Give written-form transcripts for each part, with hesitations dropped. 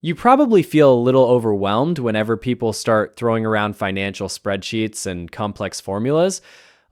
You probably feel a little overwhelmed whenever people start throwing around financial spreadsheets and complex formulas.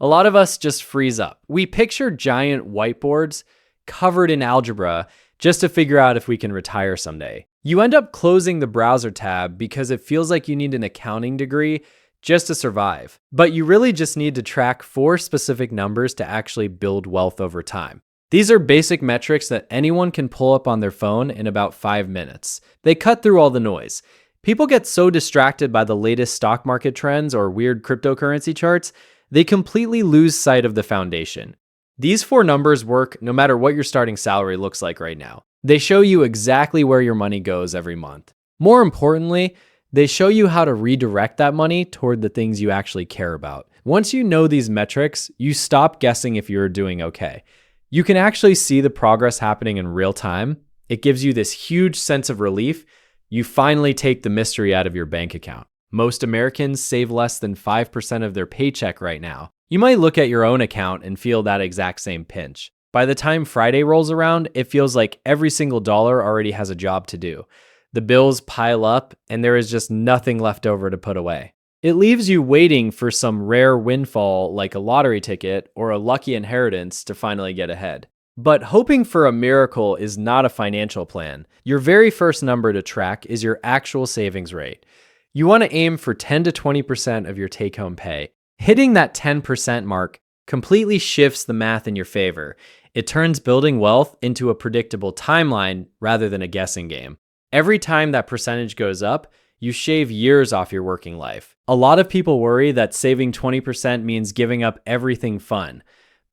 A lot of us just freeze up. We picture giant whiteboards covered in algebra just to figure out if we can retire someday. You end up closing the browser tab because it feels like you need an accounting degree just to survive. But you really just need to track 4 specific numbers to actually build wealth over time. These are basic metrics that anyone can pull up on their phone in about 5 minutes. They cut through all the noise. People get so distracted by the latest stock market trends or weird cryptocurrency charts, they completely lose sight of the foundation. These 4 numbers work no matter what your starting salary looks like right now. They show you exactly where your money goes every month. More importantly, they show you how to redirect that money toward the things you actually care about. Once you know these metrics, you stop guessing if you're doing okay. You can actually see the progress happening in real time. It gives you this huge sense of relief. You finally take the mystery out of your bank account. Most Americans save less than 5% of their paycheck right now. You might look at your own account and feel that exact same pinch. By the time Friday rolls around, it feels like every single dollar already has a job to do. The bills pile up, and there is just nothing left over to put away. It leaves you waiting for some rare windfall like a lottery ticket or a lucky inheritance to finally get ahead. But hoping for a miracle is not a financial plan. Your very first number to track is your actual savings rate. You want to aim for 10 to 20% of your take-home pay. Hitting that 10% mark completely shifts the math in your favor. It turns building wealth into a predictable timeline rather than a guessing game. Every time that percentage goes up, you shave years off your working life. A lot of people worry that saving 20% means giving up everything fun,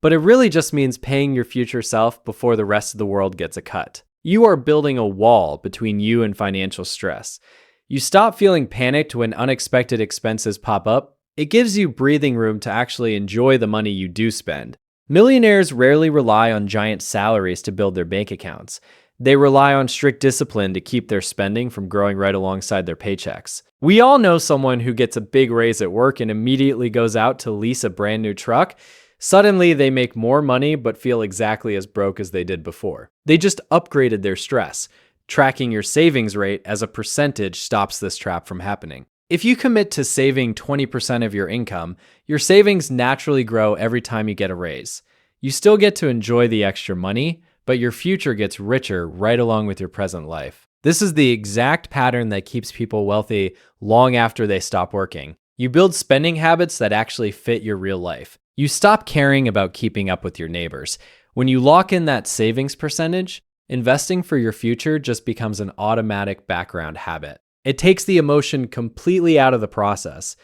but it really just means paying your future self before the rest of the world gets a cut. You are building a wall between you and financial stress. You stop feeling panicked when unexpected expenses pop up. It gives you breathing room to actually enjoy the money you do spend. Millionaires rarely rely on giant salaries to build their bank accounts. They rely on strict discipline to keep their spending from growing right alongside their paychecks. We all know someone who gets a big raise at work and immediately goes out to lease a brand new truck. Suddenly, they make more money but feel exactly as broke as they did before. They just upgraded their stress. Tracking your savings rate as a percentage stops this trap from happening. If you commit to saving 20% of your income, your savings naturally grow every time you get a raise. You still get to enjoy the extra money, but your future gets richer right along with your present life. This is the exact pattern that keeps people wealthy long after they stop working. You build spending habits that actually fit your real life. You stop caring about keeping up with your neighbors. When you lock in that savings percentage, investing for your future just becomes an automatic background habit. It takes the emotion completely out of the process.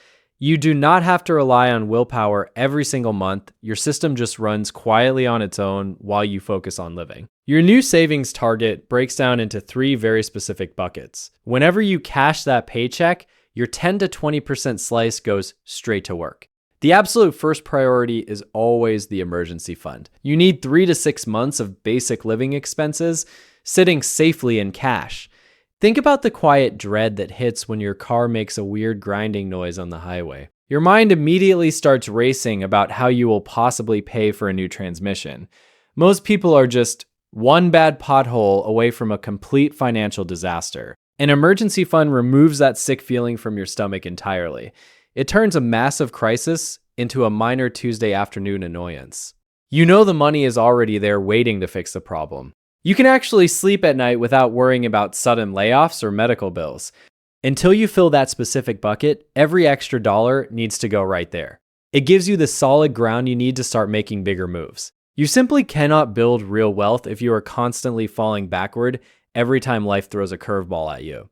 You do not have to rely on willpower every single month. Your system just runs quietly on its own while you focus on living. Your new savings target breaks down into 3 very specific buckets. Whenever you cash that paycheck, your 10 to 20% slice goes straight to work. The absolute first priority is always the emergency fund. You need 3 to 6 months of basic living expenses sitting safely in cash. Think about the quiet dread that hits when your car makes a weird grinding noise on the highway. Your mind immediately starts racing about how you will possibly pay for a new transmission. Most people are just one bad pothole away from a complete financial disaster. An emergency fund removes that sick feeling from your stomach entirely. It turns a massive crisis into a minor Tuesday afternoon annoyance. You know the money is already there waiting to fix the problem. You can actually sleep at night without worrying about sudden layoffs or medical bills. Until you fill that specific bucket, every extra dollar needs to go right there. It gives you the solid ground you need to start making bigger moves. You simply cannot build real wealth if you are constantly falling backward every time life throws a curveball at you.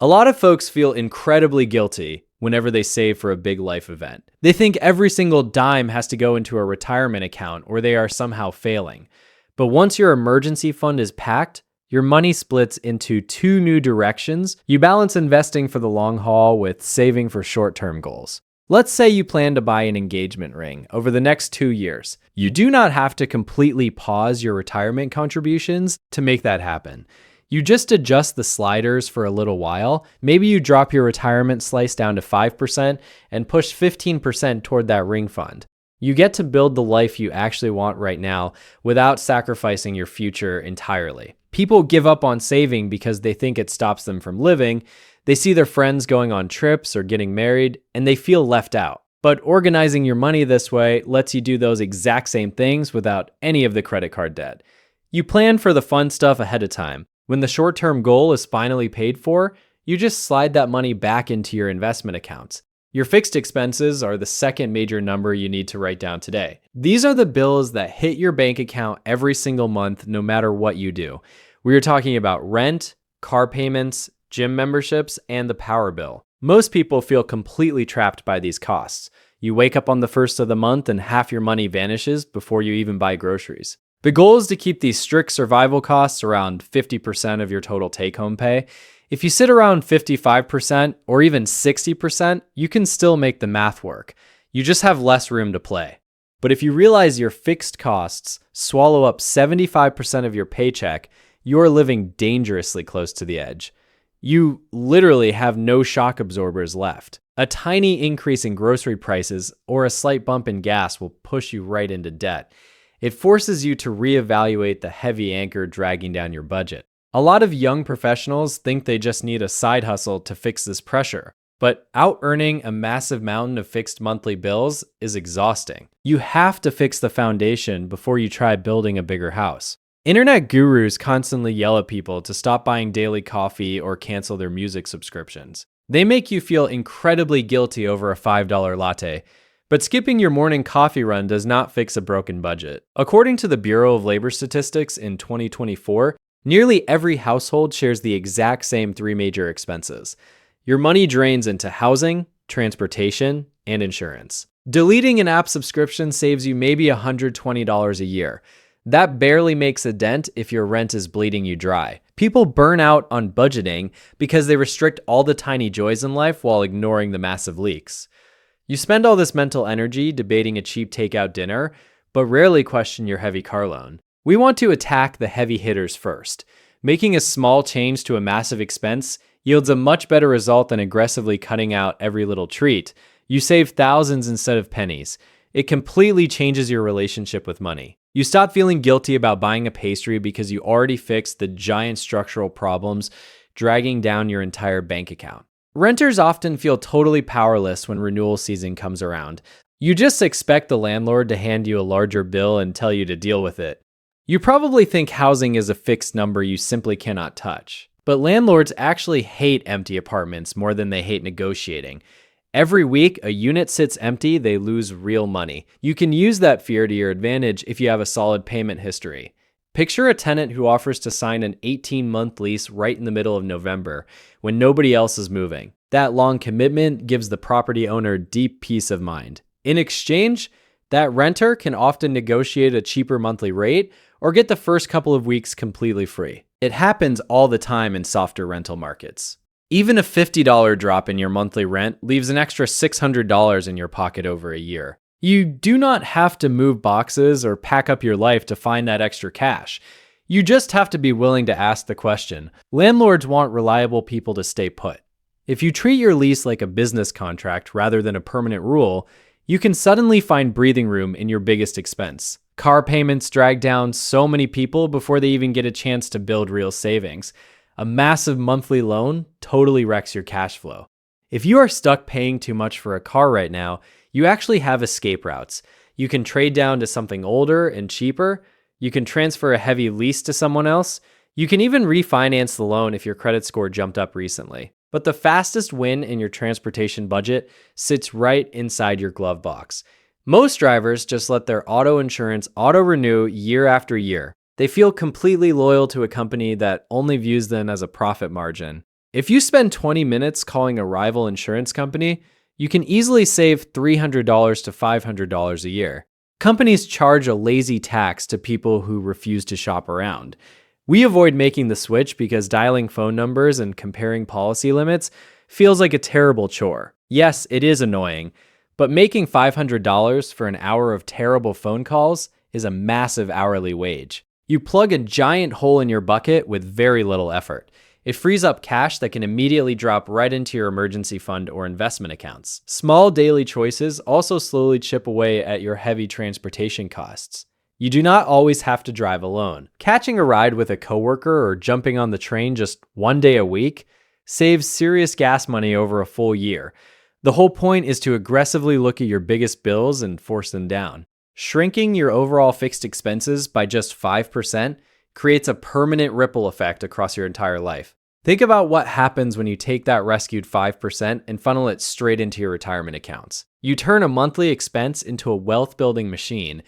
A lot of folks feel incredibly guilty whenever they save for a big life event. They think every single dime has to go into a retirement account or they are somehow failing. But once your emergency fund is packed, your money splits into 2 new directions. You balance investing for the long haul with saving for short-term goals. Let's say you plan to buy an engagement ring over the next 2 years. You do not have to completely pause your retirement contributions to make that happen. You just adjust the sliders for a little while. Maybe you drop your retirement slice down to 5% and push 15% toward that ring fund. You get to build the life you actually want right now without sacrificing your future entirely. People give up on saving because they think it stops them from living. They see their friends going on trips or getting married, and they feel left out. But organizing your money this way lets you do those exact same things without any of the credit card debt. You plan for the fun stuff ahead of time. When the short-term goal is finally paid for, you just slide that money back into your investment accounts. Your fixed expenses are the second major number you need to write down today. These are the bills that hit your bank account every single month, no matter what you do. We are talking about rent, car payments, gym memberships, and the power bill. Most people feel completely trapped by these costs. You wake up on the first of the month and half your money vanishes before you even buy groceries. The goal is to keep these strict survival costs around 50% of your total take-home pay. If you sit around 55% or even 60%, you can still make the math work. You just have less room to play. But if you realize your fixed costs swallow up 75% of your paycheck, you're living dangerously close to the edge. You literally have no shock absorbers left. A tiny increase in grocery prices or a slight bump in gas will push you right into debt. It forces you to reevaluate the heavy anchor dragging down your budget. A lot of young professionals think they just need a side hustle to fix this pressure, but out-earning a massive mountain of fixed monthly bills is exhausting. You have to fix the foundation before you try building a bigger house. Internet gurus constantly yell at people to stop buying daily coffee or cancel their music subscriptions. They make you feel incredibly guilty over a $5 latte, but skipping your morning coffee run does not fix a broken budget. According to the Bureau of Labor Statistics in 2024, nearly every household shares the exact same three major expenses. Your money drains into housing, transportation, and insurance. Deleting an app subscription saves you maybe $120 a year. That barely makes a dent if your rent is bleeding you dry. People burn out on budgeting because they restrict all the tiny joys in life while ignoring the massive leaks. You spend all this mental energy debating a cheap takeout dinner, but rarely question your heavy car loan. We want to attack the heavy hitters first. Making a small change to a massive expense yields a much better result than aggressively cutting out every little treat. You save thousands instead of pennies. It completely changes your relationship with money. You stop feeling guilty about buying a pastry because you already fixed the giant structural problems dragging down your entire bank account. Renters often feel totally powerless when renewal season comes around. You just expect the landlord to hand you a larger bill and tell you to deal with it. You probably think housing is a fixed number you simply cannot touch. But landlords actually hate empty apartments more than they hate negotiating. Every week, a unit sits empty, they lose real money. You can use that fear to your advantage if you have a solid payment history. Picture a tenant who offers to sign an 18-month lease right in the middle of November when nobody else is moving. That long commitment gives the property owner deep peace of mind. In exchange, that renter can often negotiate a cheaper monthly rate or get the first couple of weeks completely free. It happens all the time in softer rental markets. Even a $50 drop in your monthly rent leaves an extra $600 in your pocket over a year. You do not have to move boxes or pack up your life to find that extra cash. You just have to be willing to ask the question. Landlords want reliable people to stay put. If you treat your lease like a business contract rather than a permanent rule, you can suddenly find breathing room in your biggest expense. Car payments drag down so many people before they even get a chance to build real savings. A massive monthly loan totally wrecks your cash flow. If you are stuck paying too much for a car right now, you actually have escape routes. You can trade down to something older and cheaper. You can transfer a heavy lease to someone else. You can even refinance the loan if your credit score jumped up recently. But the fastest win in your transportation budget sits right inside your glove box. Most drivers just let their auto insurance auto-renew year after year. They feel completely loyal to a company that only views them as a profit margin. If you spend 20 minutes calling a rival insurance company, you can easily save $300 to $500 a year. Companies charge a lazy tax to people who refuse to shop around. We avoid making the switch because dialing phone numbers and comparing policy limits feels like a terrible chore. Yes, it is annoying, but making $500 for an hour of terrible phone calls is a massive hourly wage. You plug a giant hole in your bucket with very little effort. It frees up cash that can immediately drop right into your emergency fund or investment accounts. Small daily choices also slowly chip away at your heavy transportation costs. You do not always have to drive alone. Catching a ride with a coworker or jumping on the train just one day a week saves serious gas money over a full year. The whole point is to aggressively look at your biggest bills and force them down. Shrinking your overall fixed expenses by just 5% creates a permanent ripple effect across your entire life. Think about what happens when you take that rescued 5% and funnel it straight into your retirement accounts. You turn a monthly expense into a wealth-building machine.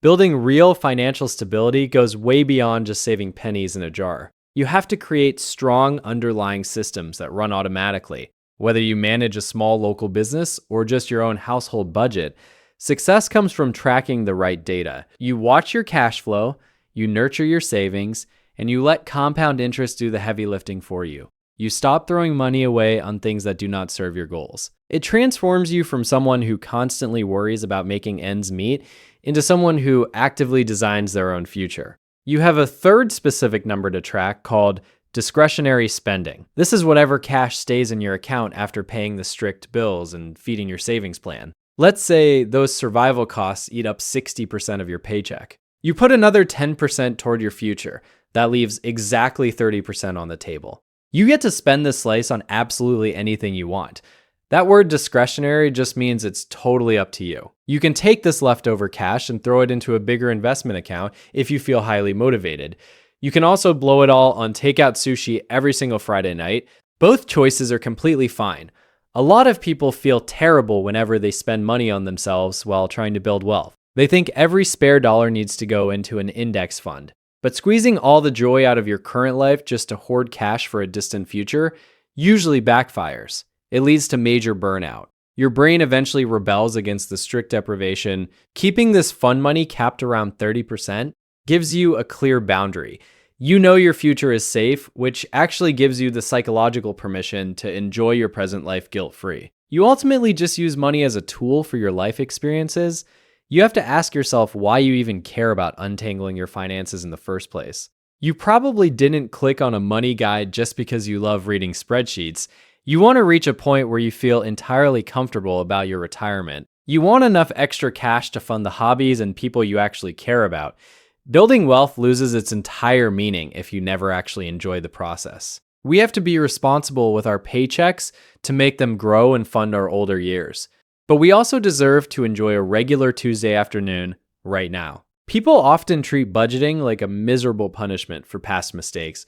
Building real financial stability goes way beyond just saving pennies in a jar. You have to create strong underlying systems that run automatically. Whether you manage a small local business or just your own household budget, success comes from tracking the right data. You watch your cash flow, you nurture your savings, and you let compound interest do the heavy lifting for you. You stop throwing money away on things that do not serve your goals. It transforms you from someone who constantly worries about making ends meet into someone who actively designs their own future. You have a third specific number to track called discretionary spending. This is whatever cash stays in your account after paying the strict bills and feeding your savings plan. Let's say those survival costs eat up 60% of your paycheck. You put another 10% toward your future. That leaves exactly 30% on the table. You get to spend this slice on absolutely anything you want. That word discretionary just means it's totally up to you. You can take this leftover cash and throw it into a bigger investment account if you feel highly motivated. You can also blow it all on takeout sushi every single Friday night. Both choices are completely fine. A lot of people feel terrible whenever they spend money on themselves while trying to build wealth. They think every spare dollar needs to go into an index fund. But squeezing all the joy out of your current life just to hoard cash for a distant future usually backfires. It leads to major burnout. Your brain eventually rebels against the strict deprivation. Keeping this fun money capped around 30% gives you a clear boundary. You know your future is safe, which actually gives you the psychological permission to enjoy your present life guilt-free. You ultimately just use money as a tool for your life experiences. You have to ask yourself why you even care about untangling your finances in the first place. You probably didn't click on a money guide just because you love reading spreadsheets. You want to reach a point where you feel entirely comfortable about your retirement. You want enough extra cash to fund the hobbies and people you actually care about. Building wealth loses its entire meaning if you never actually enjoy the process. We have to be responsible with our paychecks to make them grow and fund our older years. But we also deserve to enjoy a regular Tuesday afternoon right now. People often treat budgeting like a miserable punishment for past mistakes.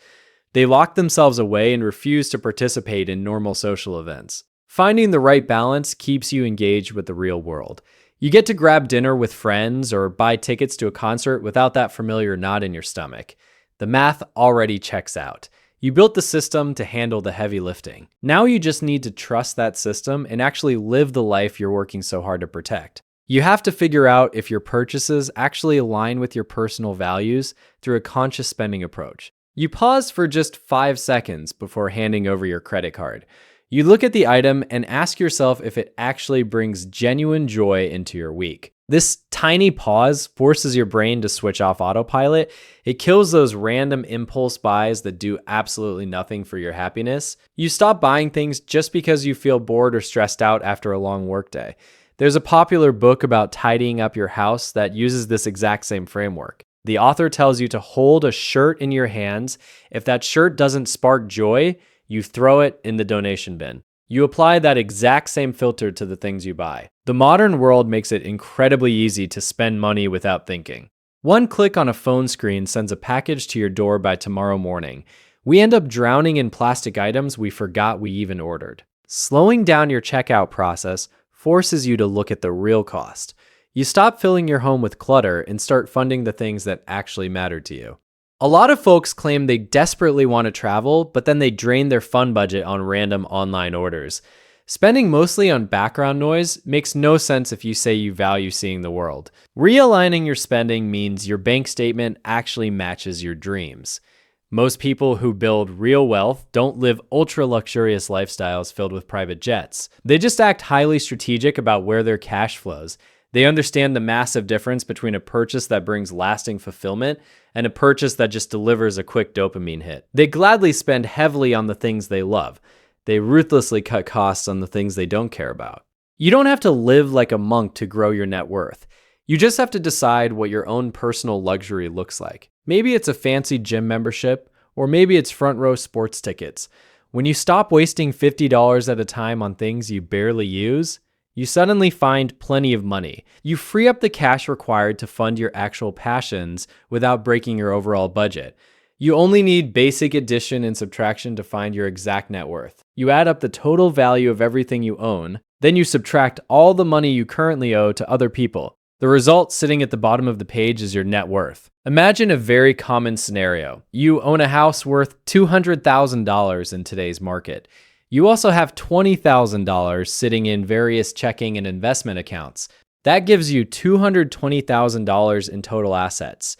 They lock themselves away and refuse to participate in normal social events. Finding the right balance keeps you engaged with the real world. You get to grab dinner with friends or buy tickets to a concert without that familiar knot in your stomach. The math already checks out. You built the system to handle the heavy lifting. Now you just need to trust that system and actually live the life you're working so hard to protect. You have to figure out if your purchases actually align with your personal values through a conscious spending approach. You pause for just 5 seconds before handing over your credit card. You look at the item and ask yourself if it actually brings genuine joy into your week. This tiny pause forces your brain to switch off autopilot. It kills those random impulse buys that do absolutely nothing for your happiness. You stop buying things just because you feel bored or stressed out after a long workday. There's a popular book about tidying up your house that uses this exact same framework. The author tells you to hold a shirt in your hands. If that shirt doesn't spark joy, you throw it in the donation bin. You apply that exact same filter to the things you buy. The modern world makes it incredibly easy to spend money without thinking. One click on a phone screen sends a package to your door by tomorrow morning. We end up drowning in plastic items we forgot we even ordered. Slowing down your checkout process forces you to look at the real cost. You stop filling your home with clutter and start funding the things that actually matter to you. A lot of folks claim they desperately want to travel, but then they drain their fun budget on random online orders. Spending mostly on background noise makes no sense if you say you value seeing the world. Realigning your spending means your bank statement actually matches your dreams. Most people who build real wealth don't live ultra luxurious lifestyles filled with private jets. They just act highly strategic about where their cash flows. They understand the massive difference between a purchase that brings lasting fulfillment and a purchase that just delivers a quick dopamine hit. They gladly spend heavily on the things they love. They ruthlessly cut costs on the things they don't care about. You don't have to live like a monk to grow your net worth. You just have to decide what your own personal luxury looks like. Maybe it's a fancy gym membership, or maybe it's front row sports tickets. When you stop wasting $50 at a time on things you barely use, you suddenly find plenty of money. You free up the cash required to fund your actual passions without breaking your overall budget. You only need basic addition and subtraction to find your exact net worth. You add up the total value of everything you own, then you subtract all the money you currently owe to other people. The result sitting at the bottom of the page is your net worth. Imagine a very common scenario. You own a house worth $200,000 in today's market. You also have $20,000 sitting in various checking and investment accounts. That gives you $220,000 in total assets.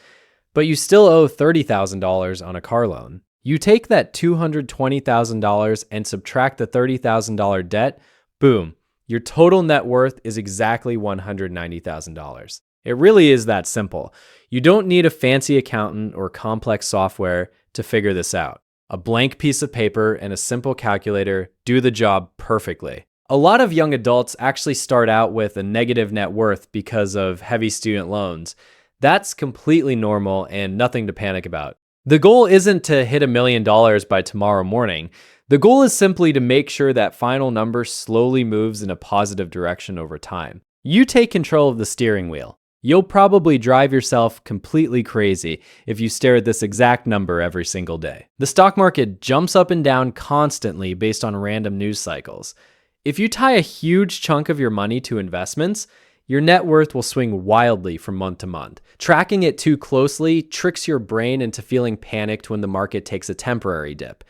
But you still owe $30,000 on a car loan. You take that $220,000 and subtract the $30,000 debt, boom, your total net worth is exactly $190,000. It really is that simple. You don't need a fancy accountant or complex software to figure this out. A blank piece of paper and a simple calculator do the job perfectly. A lot of young adults actually start out with a negative net worth because of heavy student loans. That's completely normal and nothing to panic about. The goal isn't to hit $1 million by tomorrow morning. The goal is simply to make sure that final number slowly moves in a positive direction over time. You take control of the steering wheel. You'll probably drive yourself completely crazy if you stare at this exact number every single day. The stock market jumps up and down constantly based on random news cycles. If you tie a huge chunk of your money to investments, your net worth will swing wildly from month to month. Tracking it too closely tricks your brain into feeling panicked when the market takes a temporary dip.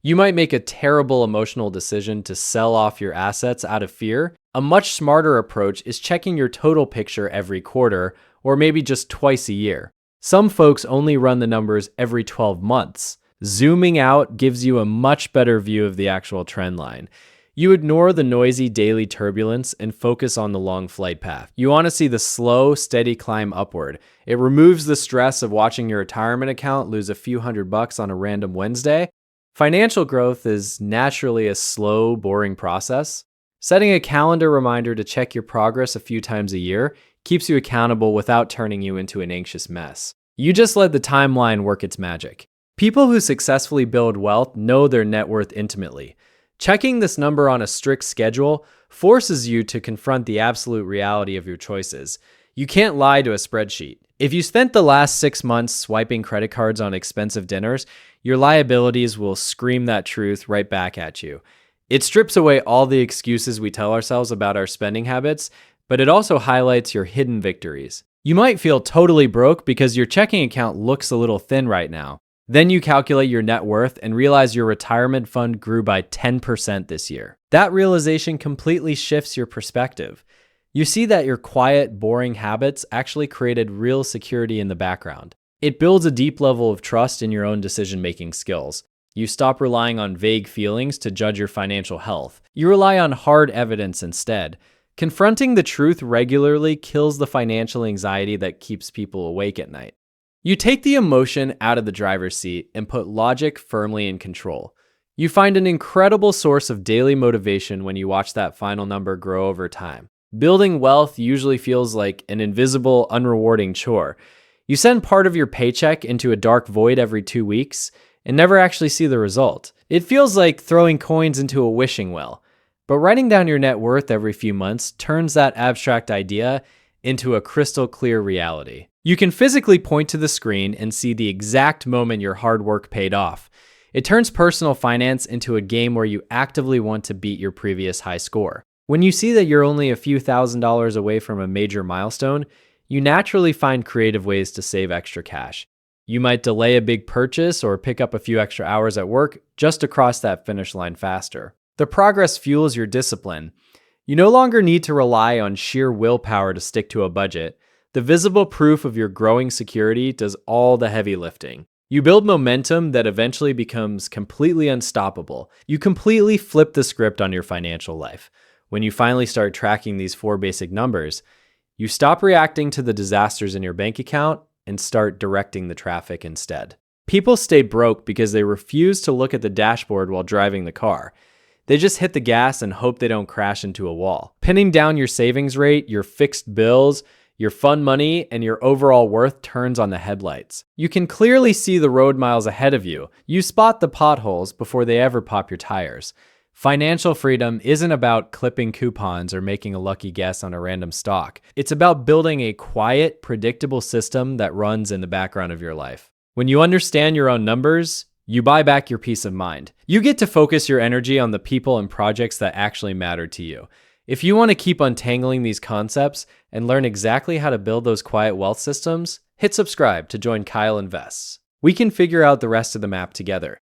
You might make a terrible emotional decision to sell off your assets out of fear. A much smarter approach is checking your total picture every quarter, or maybe just twice a year. Some folks only run the numbers every 12 months. Zooming out gives you a much better view of the actual trend line. You ignore the noisy daily turbulence and focus on the long flight path. You want to see the slow, steady climb upward. It removes the stress of watching your retirement account lose a few $100 on a random Wednesday. Financial growth is naturally a slow, boring process. Setting a calendar reminder to check your progress a few times a year keeps you accountable without turning you into an anxious mess. You just let the timeline work its magic. People who successfully build wealth know their net worth intimately. Checking this number on a strict schedule forces you to confront the absolute reality of your choices. You can't lie to a spreadsheet. If you spent the last 6 months swiping credit cards on expensive dinners, your liabilities will scream that truth right back at you. It strips away all the excuses we tell ourselves about our spending habits, but it also highlights your hidden victories. You might feel totally broke because your checking account looks a little thin right now. Then you calculate your net worth and realize your retirement fund grew by 10% this year. That realization completely shifts your perspective. You see that your quiet, boring habits actually created real security in the background. It builds a deep level of trust in your own decision-making skills. You stop relying on vague feelings to judge your financial health. You rely on hard evidence instead. Confronting the truth regularly kills the financial anxiety that keeps people awake at night. You take the emotion out of the driver's seat and put logic firmly in control. You find an incredible source of daily motivation when you watch that final number grow over time. Building wealth usually feels like an invisible, unrewarding chore. You send part of your paycheck into a dark void every 2 weeks and never actually see the result. It feels like throwing coins into a wishing well. But writing down your net worth every few months turns that abstract idea into a crystal clear reality. You can physically point to the screen and see the exact moment your hard work paid off. It turns personal finance into a game where you actively want to beat your previous high score. When you see that you're only a few $1,000s away from a major milestone, you naturally find creative ways to save extra cash. You might delay a big purchase or pick up a few extra hours at work just to cross that finish line faster. The progress fuels your discipline. You no longer need to rely on sheer willpower to stick to a budget. The visible proof of your growing security does all the heavy lifting. You build momentum that eventually becomes completely unstoppable. You completely flip the script on your financial life. When you finally start tracking these 4 basic numbers, you stop reacting to the disasters in your bank account and start directing the traffic instead. People stay broke because they refuse to look at the dashboard while driving the car. They just hit the gas and hope they don't crash into a wall. Pinning down your savings rate, your fixed bills, Your fun money and your overall worth turns on the headlights. You can clearly see the road miles ahead of you. You spot the potholes before they ever pop your tires. Financial freedom isn't about clipping coupons or making a lucky guess on a random stock. It's about building a quiet, predictable system that runs in the background of your life. When you understand your own numbers, you buy back your peace of mind. You get to focus your energy on the people and projects that actually matter to you. If you want to keep untangling these concepts and learn exactly how to build those quiet wealth systems, hit subscribe to join Kyle Invests. We can figure out the rest of the map together.